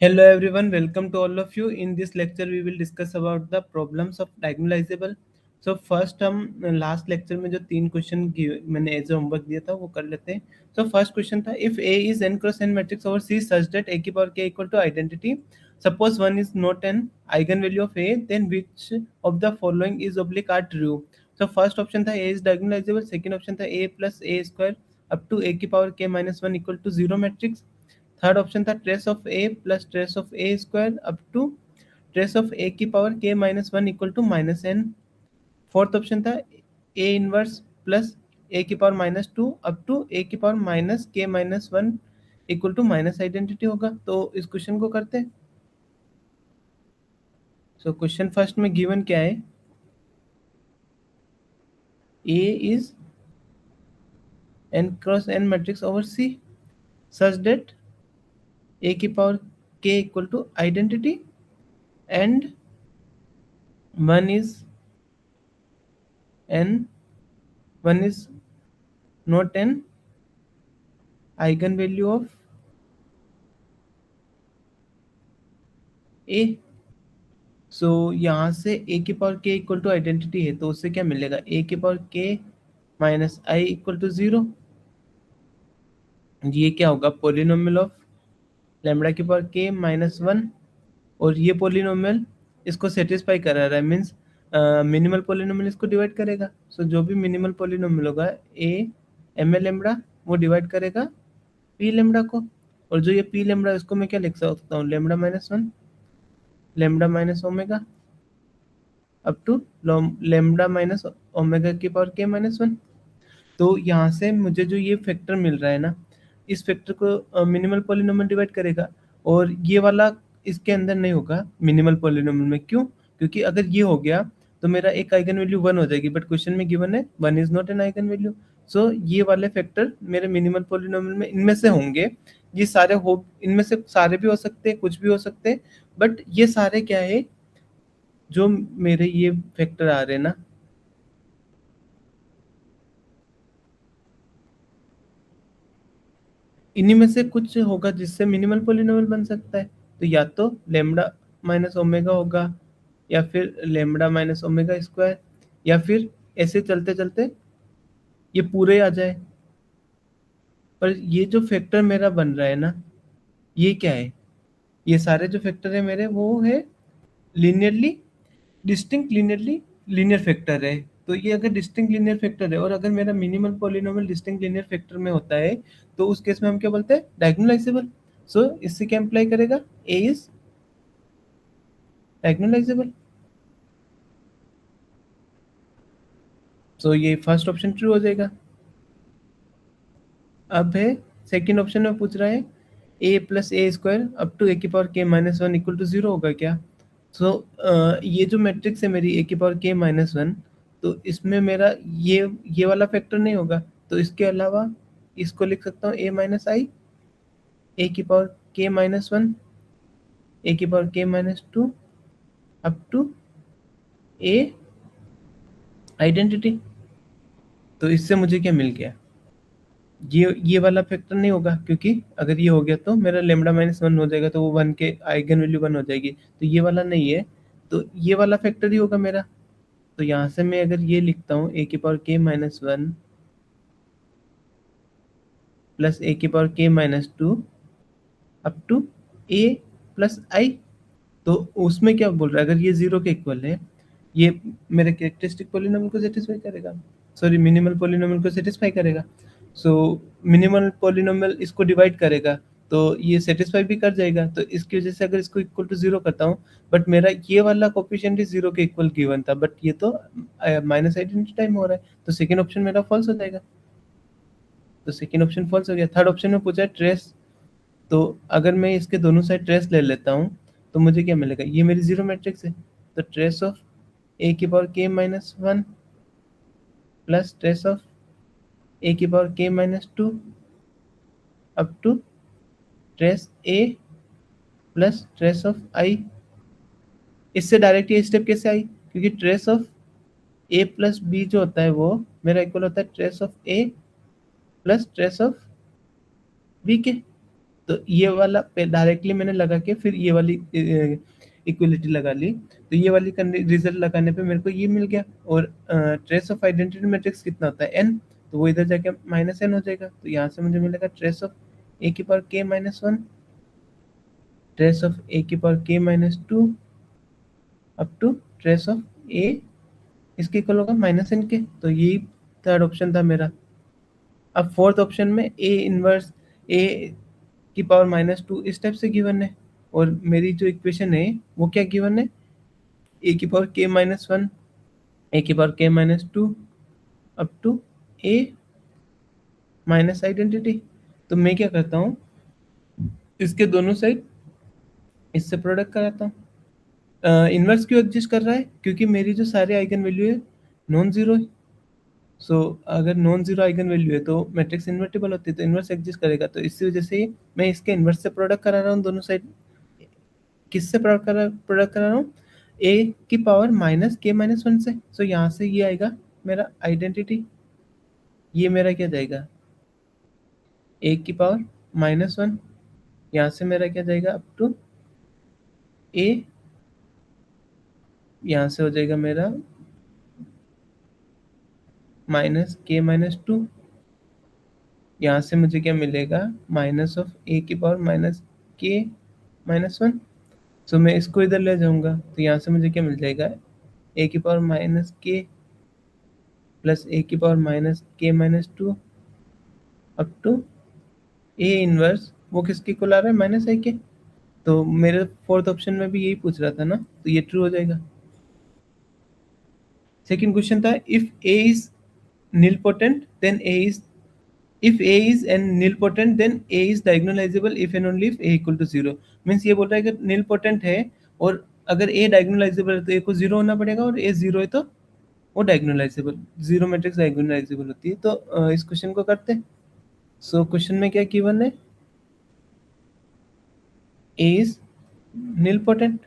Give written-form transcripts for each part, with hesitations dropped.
Hello everyone, welcome to all of you. In this lecture we will discuss about the problems of diagonalizable. So first हम last lecture में जो तीन question मैंने as homework दिया था वो कर लेते हैं. So फर्स्ट क्वेश्चन था if A is n cross n matrix over C such that A की power k equal to identity, suppose one is not an eigenvalue of A, then which of the following is oblique are true. So first option था A is diagonalizable, second option था A plus A square up to A की power k minus 1 equal to 0 matrix. Third option था trace of A plus trace of A square up to trace of A की power के minus one equal to minus n. Fourth option था A inverse plus A की power minus two up to A की power minus k minus one equal to minus identity होगा. तो इस question को करते हैं. सो क्वेश्चन फर्स्ट में गिवन क्या है, A is N cross N matrix over C such that A की power K equal to identity and one is n one is not an eigenvalue of a. So यहाँ से a की power k equal to identity है तो उससे क्या मिलेगा, a की power k minus I equal to zero. ये क्या होगा, पोलिनोमियल ऑफ लैम्बडा की पावर k माइनस वन. और ये पोलिनोमियल इसको सेटिस्फाई करा रहा है, मीन्स मिनिमल पोलिनोमियल इसको डिवाइड करेगा. सो जो भी मिनिमल पोलिनोमियल होगा a एम एल लेम्बडा वो डिवाइड करेगा पी लेम्बडा को. और जो ये पी लेम्बडा इसको मैं क्या लिख सकता हूँ, lambda minus one lambda minus omega up to lambda minus omega की पावर के माइनस वन. तो यहाँ से मुझे जो ये फैक्टर मिल रहा है ना, इस फैक्टर को मिनिमल पॉलिनोमियल डिवाइड करेगा. और ये वाला इसके अंदर नहीं होगा मिनिमल पॉलिनोमियल में. क्यों? क्योंकि अगर ये हो गया तो मेरा एक आइगन वैल्यू वन हो जाएगी, बट क्वेश्चन में गिवन है one is not an eigen value. So ये वाले फैक्टर मेरे मिनिमल पॉलिनोमियल में इनमें से होंगे. ये सारे हो, इनमें से सारे भी हो सकते हैं, कुछ भी हो सकते हैं, बट ये सारे क्या है, जो मेरे ये फैक्टर आ रहे हैं ना, इन्हीं में से कुछ होगा जिससे मिनिमल पॉलिनोमियल बन सकता है. तो या तो लेम्बडा माइनस ओमेगा होगा, या फिर लेम्बडा माइनस ओमेगा स्क्वायर, या फिर ऐसे चलते चलते ये पूरे आ जाए. पर ये जो फैक्टर मेरा बन रहा है ना, ये क्या है, ये सारे जो फैक्टर है मेरे वो है लीनियरली डिस्टिंक्ट लीनियर फैक्टर है. तो ये अगर डिस्टिंक्ट लीनियर फैक्टर है और अगर मेरा minimal polynomial distinct linear factor में होता है तो उस केस में हम क्या बोलते हैं, डायगोनलाइजेबल. सो इससे क्या इंप्लाई करेगा, ए इज डायगोनलाइजेबल. सो ये फर्स्ट ऑप्शन ट्रू हो जाएगा. अब है सेकेंड ऑप्शन में पूछ रहा है A plus A square up to A की पावर के minus one equal to zero होगा क्या. सो ये जो मैट्रिक्स है मेरी ए की पावर के माइनस वन, तो इसमें मेरा ये वाला फैक्टर नहीं होगा. तो इसके अलावा इसको लिख सकता हूँ ए माइनस आई ए की पावर के माइनस वन ए की पावर के minus two up to A identity. तो इससे मुझे क्या मिल गया, ये वाला फैक्टर नहीं होगा, क्योंकि अगर ये हो गया तो मेरा लेमडा माइनस वन हो जाएगा, तो वो वन के आइगन वैल्यू वन हो जाएगी. तो ये वाला नहीं है, तो ये वाला फैक्टर ही होगा मेरा. तो यहाँ से मैं अगर ये लिखता हूँ ए की पावर के माइनस वन प्लस ए की पावर के minus two up to A plus I, तो उसमें क्या बोल रहा है, अगर ये जीरो के इक्वल है, ये मेरे कैरेक्टरिस्टिक पॉलिनोमियल को सेटिस्फाई करेगा, सॉरी मिनिमल पॉलिनोमियल को सेटिस्फाई करेगा. सो मिनिमल पॉलिनोमियल इसको डिवाइड करेगा तो ये सेटिस्फाई भी कर जाएगा. तो इसकी वजह से अगर इसको इक्वल टू जीरो करता हूँ, बट मेरा ये वाला कोफिशिएंट जीरो के इक्वल गिवन था, बट ये तो माइनस आइडेंटिटी टाइम हो रहा है, तो सेकेंड ऑप्शन मेरा फॉल्स हो जाएगा. तो सेकेंड ऑप्शन फॉल्स हो गया. थर्ड ऑप्शन में पूछा है ट्रेस, तो अगर मैं इसके दोनों साइड ट्रेस ले लेता हूँ तो मुझे क्या मिलेगा, ये मेरी जीरो मैट्रिक्स है. तो ट्रेस ऑफ ए की पावर के minus one plus trace of A की पावर के minus two up to trace A plus trace of I. इससे डायरेक्ट ये स्टेप कैसे आई, क्योंकि trace of A plus B जो होता है वो मेरा इक्वल होता है trace of A plus trace of B के. तो ये वाला डायरेक्टली मैंने लगा के फिर ये वाली इक्वलिटी लगा ली, तो ये वाली रिजल्ट लगाने पे मेरे को ये मिल गया। और ट्रेस ऑफ आइडेंटिटी मैट्रिक्स कितना होता है n, तो वो इधर जाके माइनस n हो जाएगा। तो यहाँ से मुझे मिलेगा ट्रेस ऑफ a की power k minus 1, trace of a की power k minus 2 up to trace of a इसके इक्वल होगा माइनस n के। तो यही थर्ड ऑप्शन था मेरा। अब फोर्थ ऑप्शन में a इनवर्स a की पावर माइनस 2 इस टाइप से गिवन है, और मेरी जो इक्वेशन है वो क्या गिवन है, a की पावर k माइनस 1, a की power k minus 2 up to a minus identity. तो मैं क्या करता हूँ, इसके दोनों साइड इससे प्रोडक्ट कराता हूँ। इनवर्स क्यों एग्जिस्ट कर रहा है, क्योंकि मेरी जो सारे आइगन वैल्यू है नॉन जीरो है। सो अगर नॉन जीरो आइगन वैल्यू है तो मैट्रिक्स इन्वर्टिबल होती है, तो इनवर्स एग्जिस्ट करेगा। तो इसी वजह से मैं इसके इनवर्स से प्रोडक्ट करा रहा हूँ दोनों साइड। किससे प्रोडक्ट करा रहा हूँ, a की पावर माइनस k माइनस 1 से। सो यहाँ से ये आएगा मेरा आइडेंटिटी, ये मेरा क्या जाएगा a की पावर माइनस 1, यहाँ से मेरा क्या जाएगा अप टू a, यहाँ से हो जाएगा मेरा माइनस k माइनस 2, यहाँ से मुझे क्या मिलेगा माइनस ऑफ a की पावर माइनस k माइनस 1। सो मैं इसको इधर ले जाऊंगा, तो यहाँ से मुझे क्या मिल जाएगा a की power minus k plus a की power minus k minus 2 up to a inverse, वो किसके इक्वल आ रहा है माइनस i के। तो मेरे फोर्थ ऑप्शन में भी यही पूछ रहा था ना, तो ये ट्रू हो जाएगा। सेकंड क्वेश्चन था if a is nilpotent then a is, if a is n nilpotent then a is diagonalizable if and only if a equal to 0। Means ये बोल रहा है कि nilpotent है और अगर a diagonalizable है तो a को 0 होना पड़ेगा, और a 0 है तो वो diagonalizable, जीरो मैट्रिक्स diagonalizable होती है। तो इस क्वेश्चन को करते हैं। सो क्वेश्चन में क्या गिवन है, a is nilpotent।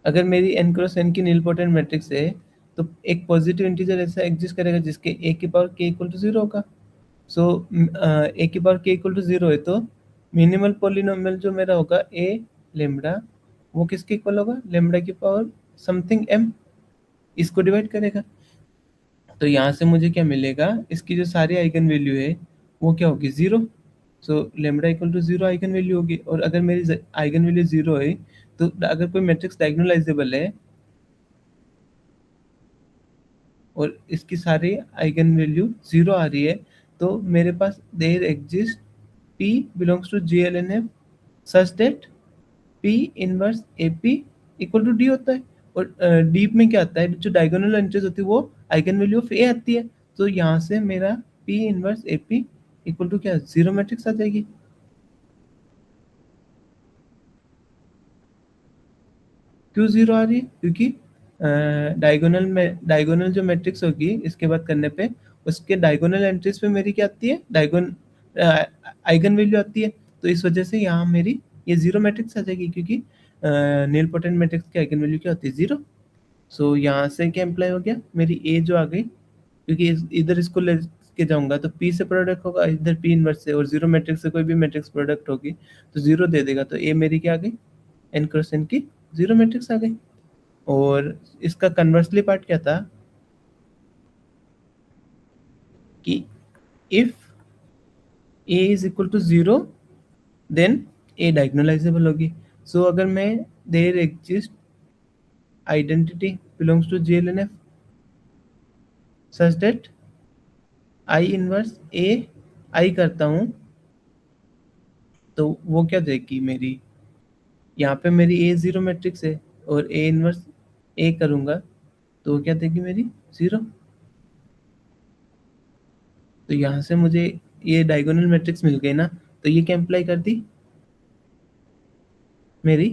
अगर मेरी n क्रॉस n की nilpotent मैट्रिक्स है तो एक पॉजिटिव इंटीजर ऐसा एग्जिस्ट करेगा जिसके a की पावर k इक्वल टू 0 होगा। सो a की पावर k इक्वल टू 0 है तो मिनिमल पॉलिनोमियल जो मेरा होगा a लेमडा, वो किसके इक्वल होगा, लेमडा की पावर समथिंग m, इसको डिवाइड करेगा। तो यहाँ से मुझे क्या मिलेगा, इसकी जो सारी आइगन वैल्यू है वो क्या होगी 0। So lambda equal to 0 eigenvalue होगी। और अगर मेरी आइगन वैल्यू 0 है तो अगर कोई मैट्रिक्स डायगोनलाइजेबल है और इसकी सारी आइगन वैल्यू 0 आ रही है, तो मेरे पास there exist P belongs to GLNF such that P inverse AP equal to D होता है। और डीप में क्या आता है, जो डायगोनल एंट्रीज होती है वो आइगन वैल्यू ऑफ A आती है। तो यहाँ से मेरा P inverse AP equal to क्या, जीरो मैट्रिक्स आ जाएगी। क्यों जीरो आ रही है, क्योंकि डायगोनल जो मैट्रिक्स होगी इसके बाद करने पे उसके डायगोनल एंट्रीज पे मेरी क्या आती है, आइगन वैल्यू आती है। तो इस वजह से यहाँ मेरी ये जीरो मैट्रिक्स आ जाएगी, क्योंकि नील पोटेंट मैट्रिक्स की आइगन वैल्यू क्या होती है, जीरो। सो यहाँ से क्या इम्प्लाई हो गया, मेरी ए जो आ गई, क्योंकि इधर इसको ले के जाऊंगा तो पी से प्रोडक्ट होगा, इधर पी इनवर्स से, और जीरो मैट्रिक्स से कोई भी मैट्रिक्स प्रोडक्ट होगी तो जीरो दे देगा। तो ए मेरी क्या आ गई, एन क्रॉस एन की जीरो मैट्रिक्स आ गई। और इसका कन्वर्सली पार्ट क्या था कि if A is equal to zero then A diagonalisable होगी। सो अगर मैं there exist identity belongs to GLNF such that I inverse A I करता हूँ, तो वो क्या देगी मेरी, यहाँ पे मेरी ए जीरो मैट्रिक्स है और ए इनवर्स ए करूँगा तो वो क्या देगी मेरी, जीरो। तो यहाँ से मुझे ये डायगोनल मैट्रिक्स मिल गई ना, तो ये क्या इम्प्लाई कर दी, मेरी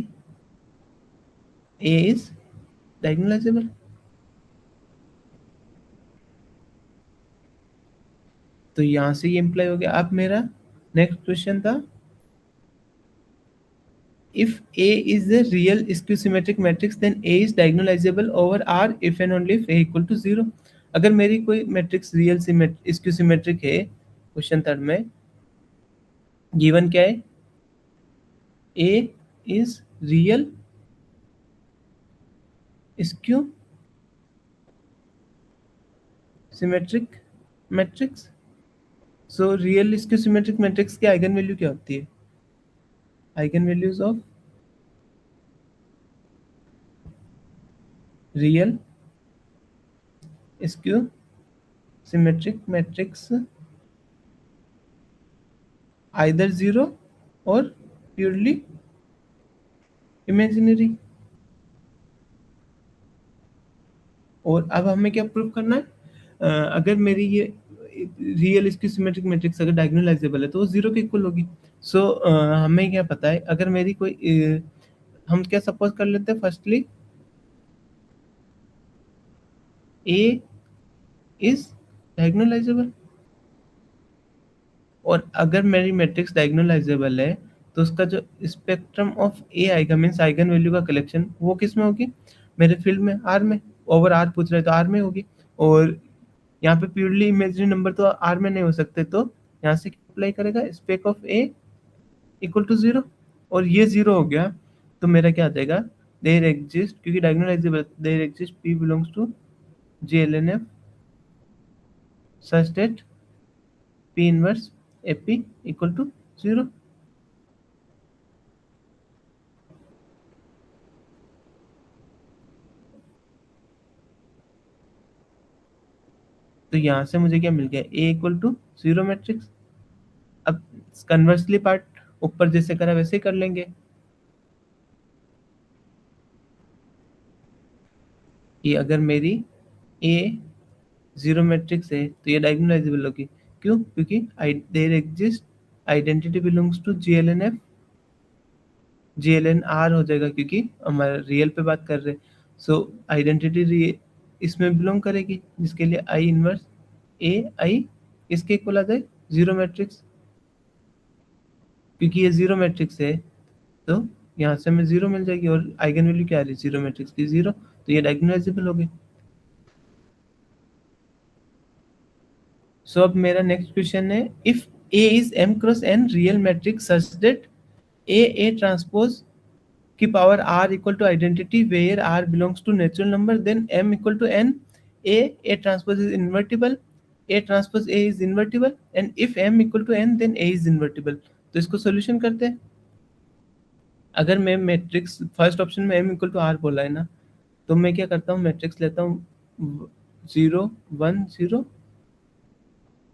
ए इज डायगोनलाइजेबल। तो यहाँ से ये इम्प्लाई हो गया। अब मेरा नेक्स्ट क्वेश्चन था if A is a real skew symmetric matrix then A is diagonalizable over R if and only if A equal to 0। अगर मेरी कोई मैट्रिक्स रियल स्क्यू सिमेट्रिक है क्वेश्चन थर्ड में, गिवन क्या है, A is real skew symmetric matrix. So real skew symmetric matrix की eigen value क्या होती है, eigen values of real skew symmetric matrix either zero और प्योरली इमेजिनरी। और अब हमें क्या प्रूव करना है, अगर मेरी ये रियल स्क्यू सिमेट्रिक मैट्रिक्स अगर डायगोनलाइजेबल है तो वो जीरो के इक्वल होगी। सो हमें क्या पता है, अगर मेरी कोई हम क्या सपोज कर लेते हैं, फर्स्टली ए इज डायगोनलाइजेबल, और अगर मेरी मैट्रिक्स डायगोनलाइजेबल है तो उसका जो स्पेक्ट्रम ऑफ ए आएगा, मीन्स आइगन वैल्यू का कलेक्शन, वो किस में होगी, मेरे फील्ड में आर में, ओवर आर पूछ रहे तो आर में होगी। और यहाँ पे प्योरली इमेजिनरी नंबर तो आर में नहीं हो सकते, तो यहाँ से अप्लाई करेगा spec of A equal to zero, और ये जीरो हो गया तो मेरा क्या आ जाएगा, देयर एग्जिस्ट, क्योंकि diagonalizable, there exist P belongs to G L N F such that P inverse A P equal to zero. तो यहाँ से मुझे क्या मिल गया, A equal to zero matrix. अब कन्वर्सली पार्ट ऊपर जैसे करा वैसे ही कर लेंगे, कि अगर मेरी ए जीरो मैट्रिक्स है तो ये डायगोनलाइजेबल होगी। क्यों, क्योंकि there exist identity belongs to G L N F, G L N R हो जाएगा क्योंकि हमारा रियल पे बात कर रहे हैं। सो आइडेंटिटी इसमें बिलोंग करेगी, जिसके लिए आई इनवर्स ए आई इसके इक्वल आ जाए जीरो मैट्रिक्स, क्योंकि ये जीरो मैट्रिक्स है तो यहाँ से हमें जीरो मिल जाएगी, और आइगन वैल्यू क्या आ रही है जीरो मैट्रिक्स की, जीरो, तो ये डायगोनलाइजेबल हो गई। सो अब मेरा नेक्स्ट क्वेश्चन है, if A is M cross N real matrix such that A transpose की power r equal to identity where r belongs to natural number, then m equal to n, a transpose is invertible, a transpose a is invertible, and if m equal to n then a is invertible. तो इसको solution करते हैं। अगर मैं matrix first option में m equal to r बोला है ना, तो मैं क्या करता हूँ, मैट्रिक्स लेता हूँ 0 1 0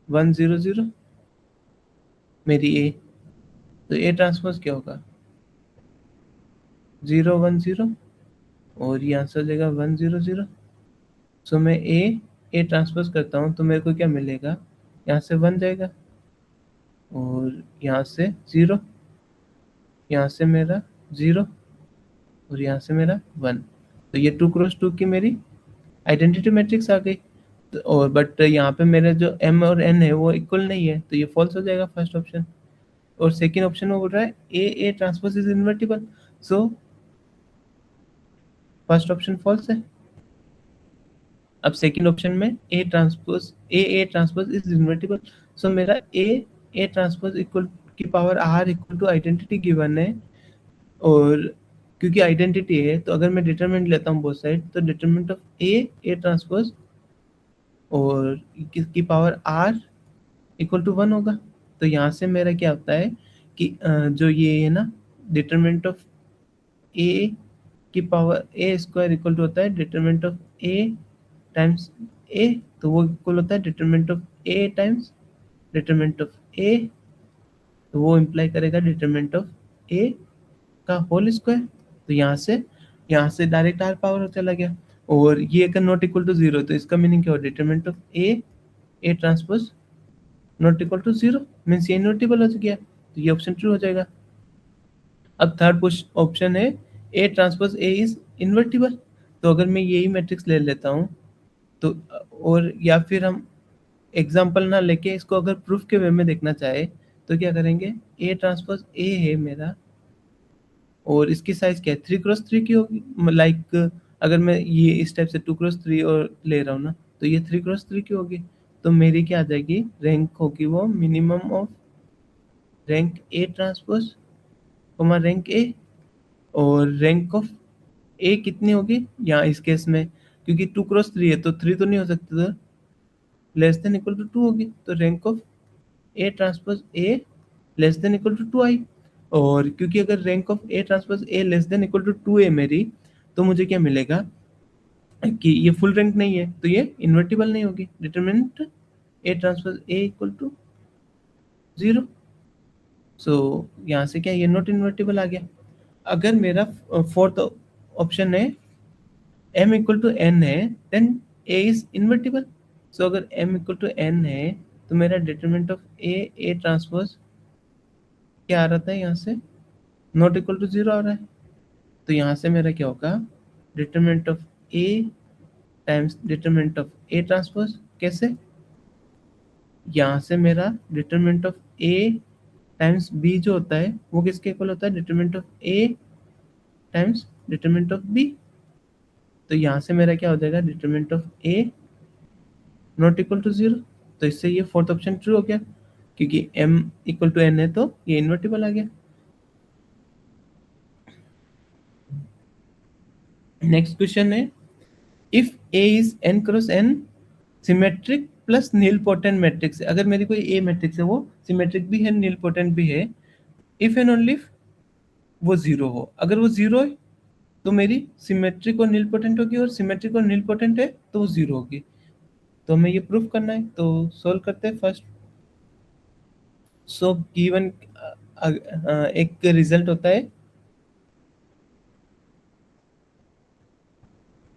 1 0 0 मेरी a, तो a ट्रांसपोज क्या होगा 0 1 0, और ये आंसर हो जाएगा 1 0 0। सो मैं ए ट्रांसपोज करता हूँ तो मेरे को क्या मिलेगा, यहाँ से 1 जाएगा, और यहाँ से 0, यहाँ से मेरा 0, और यहाँ से मेरा 1। तो ये 2 क्रॉस 2 की मेरी आइडेंटिटी मैट्रिक्स आ गई। तो और बट यहाँ पे मेरे जो m और n है वो इक्वल नहीं है, तो ये फॉल्स हो जाएगा फर्स्ट ऑप्शन। और सेकेंड ऑप्शन में बोल रहा है A transpose is invertible, so first option false है। अब सेकंड ऑप्शन में A transpose is invertible, so मेरा ए ट्रांसपोज इक्वल की power R equal to identity given है, और क्योंकि आइडेंटिटी है तो अगर मैं डिटरमिनेंट लेता हूँ बोथ साइड, तो डिटरमिनेंट ऑफ ए ट्रांसपोज और की पावर आर इक्वल टू 1 होगा। तो यहाँ से मेरा क्या होता है कि जो ये है ना, डिटरमिनेंट ऑफ ए की power A square equal to होता है determinant of A times A, तो वो इक्वल होता है determinant of A times determinant of A, तो वो इम्प्लाई करेगा डिटरमिनेंट ऑफ ए का होल स्क्वायर। तो यहाँ से डायरेक्ट आर पावर चला गया, और ये अगर नॉट इक्वल टू जीरो तो इसका मीनिंग क्या हो, determinant of A transpose not equal to zero, means ये इन्वर्टिबल हो गया, तो ये ऑप्शन ट्रू हो जाएगा। अब थर्ड ऑप्शन है A transpose A is invertible, तो अगर मैं यही मैट्रिक्स ले लेता हूँ तो, और या फिर हम एग्जाम्पल ना लेके इसको अगर प्रूफ के वे में देखना चाहे तो क्या करेंगे, ए ट्रांसपोज ए है मेरा, और इसकी साइज क्या है 3x3 की होगी, लाइक अगर मैं ये इस टाइप से 2x3 और ले रहा हूँ ना, तो ये 3x3 की होगी, तो मेरी क्या आ जाएगी रैंक होगी वो minimum of rank A transpose comma rank A, और रैंक ऑफ ए कितनी होगी यहाँ इस केस में, क्योंकि 2 क्रॉस 3 है तो 3 तो नहीं हो सकती, तो लेस देन इक्वल टू 2 होगी, तो rank of A transpose A less than equal to 2 I. और क्योंकि अगर rank of A transpose A less than equal to 2 है मेरी, तो मुझे क्या मिलेगा कि ये फुल रैंक नहीं है, तो ये इन्वर्टिबल नहीं होगी। Determinant A transpose A equal to 0। So यहाँ से क्या ये नॉट इन्वर्टिबल आ गया। अगर मेरा फोर्थ ऑप्शन है m इक्वल टू n है, देन a इज इन्वर्टिबल। सो अगर m इक्वल टू n है तो मेरा डिटरमिनेंट ऑफ ए ट्रांसपोज क्या आ रहा था यहाँ से, नॉट इक्वल टू 0 आ रहा है। तो यहाँ से मेरा क्या होगा, determinant of A times determinant of A transpose. कैसे, यहाँ से मेरा determinant of A times B जो होता है वो किसके इक्वल होता है, determinant of A times determinant of B. तो यहाँ से मेरा क्या हो जाएगा, determinant of A not equal to 0। तो इससे ये फोर्थ ऑप्शन ट्रू हो गया, क्योंकि m इक्वल टू n है तो ये इन्वर्टिबल आ गया। नेक्स्ट क्वेश्चन है, if A is n cross n symmetric plus nilpotent matrix है। अगर मेरी कोई ए मैट्रिक्स है वो सिमेट्रिक भी है नील पोटेंट भी है, इफ एंड ओनली वो जीरो हो। अगर वो जीरो है तो मेरी सिमेट्रिक और नील पोटेंट होगी, और सिमेट्रिक और नील पोटेंट है तो वो जीरो होगी। तो हमें ये प्रूफ करना है, तो सोल्व करते हैं फर्स्ट। सो गिवन एक रिजल्ट होता है,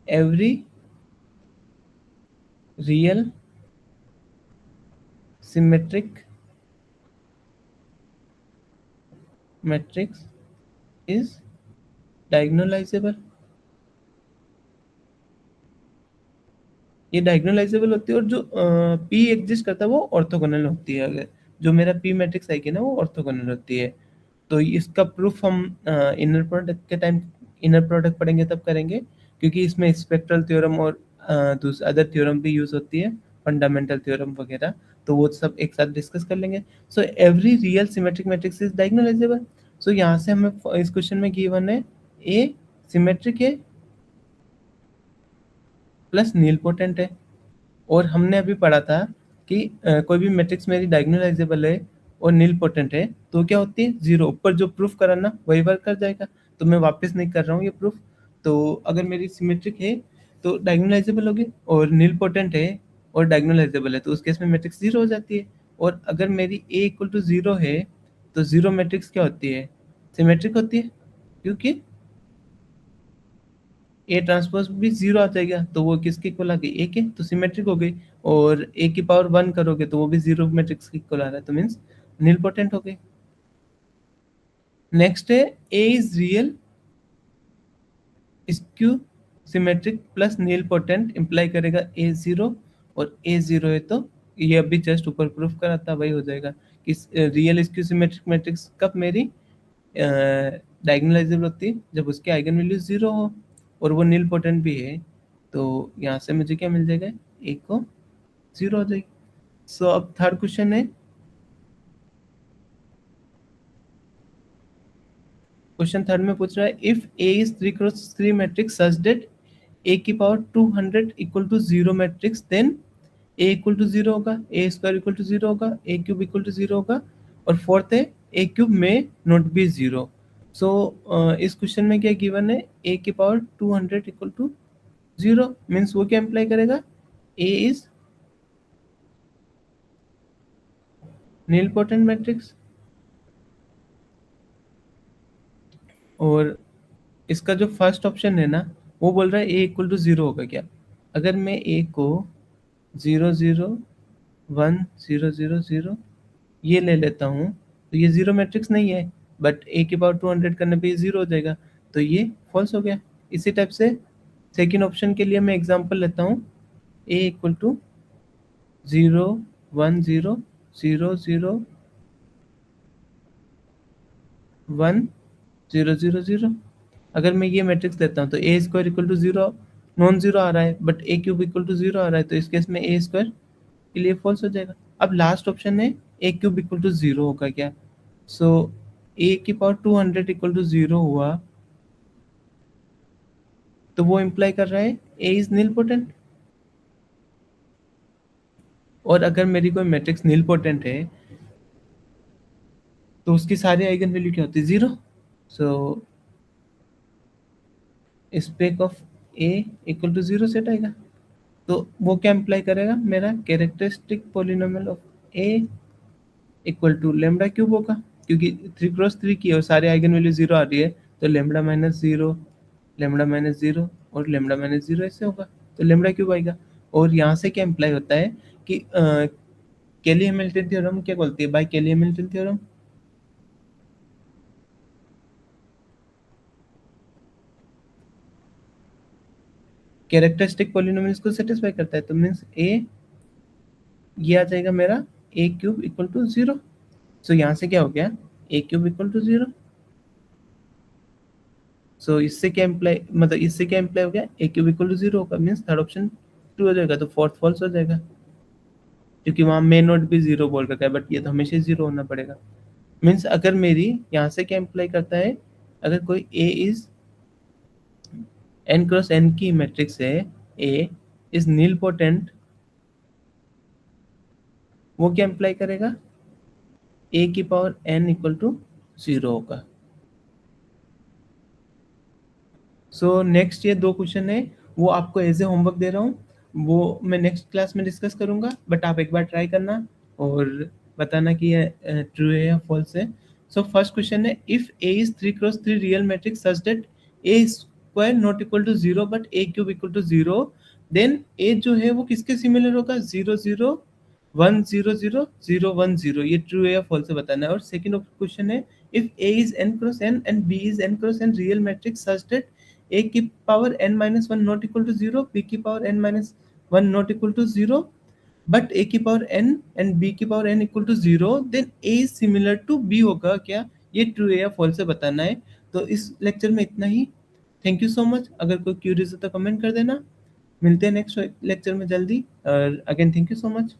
every real symmetric matrix is diagonalisable. ये डायगोनलाइजेबल होती है, और जो पी एग्जिस्ट करता है वो ऑर्थोगोनल होती है। अगर जो मेरा पी मैट्रिक्स आएगी ना वो ऑर्थोगोनल होती है। तो इसका प्रूफ हम इनर प्रोडक्ट के टाइम इनर प्रोडक्ट पढ़ेंगे तब करेंगे, क्योंकि इसमें स्पेक्ट्रल थ्योरम और अदर थ्योरम भी यूज होती है, फंडामेंटल थ्योरम वगैरह, तो वो सब एक साथ डिस्कस कर लेंगे। So every real symmetric matrix is diagonalisable. So यहाँ से हमें इस क्वेश्चन में गिवन है ए सिमेट्रिक है प्लस नील पोटेंट है, और हमने अभी पढ़ा था कि कोई भी मैट्रिक्स मेरी डायगोनलाइजेबल है और नील पोटेंट है तो क्या होती है, जीरो। ऊपर जो प्रूफ करा ना वही वर्क कर जाएगा, तो मैं वापस नहीं कर रहा हूँ ये प्रूफ। तो अगर मेरी सिमेट्रिक है तो डायगोनलाइजेबल होगी, और नील पोटेंट है और डायगोनलाइजेबल है तो उस केस में मैट्रिक्स जीरो हो जाती है। और अगर मेरी ए इक्वल टू जीरो है तो जीरो मैट्रिक्स क्या होती है, सिमेट्रिक होती है, क्योंकि ए ट्रांसपोज भी जीरो आ जाएगा, तो वो किसके इक्वल आ गई, ए के, तो सिमेट्रिक हो गई। और ए की पावर 1 करोगे तो वो भी जीरो मैट्रिक्स के इक्वल आ रहा है, तो मीन्स नील पोटेंट हो गई। नेक्स्ट है A is real skew symmetric plus nilpotent imply करेगा ए जीरो, और ए जीरो है तो ये अभी जस्ट ऊपर प्रूफ करा था वही हो जाएगा कि रियल स्क्यू सिमेट्रिक मैट्रिक्स कब मेरी डायगोनलाइजेबल होती है, जब उसके आइगन वैल्यू जीरो हो और वो नील पोटेंट भी है। तो यहाँ से मुझे क्या मिल जाएगा, ए को जीरो हो जाएगी। सो अब थर्ड क्वेश्चन है, क्वेश्चन थर्ड में पूछ रहा है, if A is 3 cross 3 matrix such that A की power 200 equal to zero matrix, then A equal to zero होगा, A square equal to zero होगा, A cube equal to zero होगा, और फोर्थ है A cube may not be zero. So इस question में क्या given है, ए की power 200 equal to zero, means वो क्या इंप्लाई करेगा, ए इज नील पोटेंट मैट्रिक्स। और इसका जो फर्स्ट ऑप्शन है ना वो बोल रहा है ए इक्वल टू जीरो होगा क्या। अगर मैं ए को 0 0 1 0 0 0 ये ले लेता हूँ तो ये जीरो मैट्रिक्स नहीं है, बट ए की पावर 200 करने पे ये जीरो हो जाएगा, तो ये फॉल्स हो गया। इसी टाइप से सेकेंड ऑप्शन के लिए मैं एग्जांपल लेता हूँ, ए इक्वल टू 0 1 0 0 0 1 0 0 0। अगर मैं ये मैट्रिक्स लेता हूँ तो A square equal to zero non zero आ रहा है, but A cube equal to zero आ रहा है, तो इस केस में ए स्क्वायर के लिए फॉल्स हो जाएगा। अब लास्ट ऑप्शन है A cube equal to zero होगा क्या, सो ए की पावर 200 इक्वल टू 0 हुआ, तो वो इम्प्लाई कर रहा है ए इज नील पोटेंट। और अगर मेरी कोई मैट्रिक्स नील पोटेंट है तो उसकी सारी आइगन वैल्यू क्या होती है? 0। So spec of A equal to 0 set आएगा। तो वो क्या इम्प्लाई करेगा? मेरा characteristic polynomial of A equal to lambda cube होगा, क्योंकि 3 क्रॉस 3 की और सारे आइगन वैल्यू 0 आ रही है, तो लेमडा माइनस 0, लेमडा माइनस 0 और लेमडा माइनस 0 ऐसे होगा, तो लेमडा क्यूब आएगा। और यहाँ से क्या इम्प्लाई होता है कि केली हैमिल्टन थ्योरम क्या बोलती है? बाय केली हैमिल्टन थ्योरम कैरेक्टरिस्टिक पॉलिनोमियल्स को सेटिस्फाई करता है, तो मीन्स ए, ये आ जाएगा मेरा ए क्यूब इक्वल टू 0। सो यहाँ से क्या हो गया? ए क्यूब इक्वल टू 0। सो इससे क्या इम्प्लाई, मतलब इससे क्या इम्प्लाई हो गया? ए क्यूब इक्वल टू 0 होगा, मीन्स थर्ड ऑप्शन ट्रू हो जाएगा, तो फोर्थ फॉल्स हो जाएगा, क्योंकि वहाँ मे नोट भी 0 बोल रखा है, बट ये तो हमेशा 0 होना पड़ेगा। मीन्स अगर मेरी यहाँ से क्या इम्प्लाई करता है, अगर कोई ए इज एन क्रॉस एन की मैट्रिक्स है, ए इज नील पोटेंट, वो क्या इम्प्लाई करेगा? ए की पावर एन इक्वल टू 0 होगा। सो नेक्स्ट ये 2 क्वेश्चन है, वो आपको एज ए होमवर्क दे रहा हूँ, वो मैं नेक्स्ट क्लास में डिस्कस करूंगा, बट आप एक बार ट्राई करना और बताना कि ये ट्रू है या फॉल्स है। सो फर्स्ट क्वेश्चन है, if A is 3 cross 3 real matrix such that A square not equal to 0 but A cube equal to 0, then A जो है वो किसके सिमिलर होगा? 0 0 1 0 0 0 1 0। ये ट्रू है या फॉल्स है बताना है। और सेकंड क्वेश्चन है, if A is N cross N and B is N cross N real matrix such that a की power n minus one not equal to 0, b की power n minus one not equal to 0, but a की power n and b की power n equal to 0, then a is similar to b होगा क्या? ये true है या false है बताना है। तो इस लेक्चर में इतना ही। Thank you so much. अगर कोई क्यूरीज हो तो कमेंट कर देना। मिलते हैं नेक्स्ट लेक्चर में जल्दी। और again thank you so much.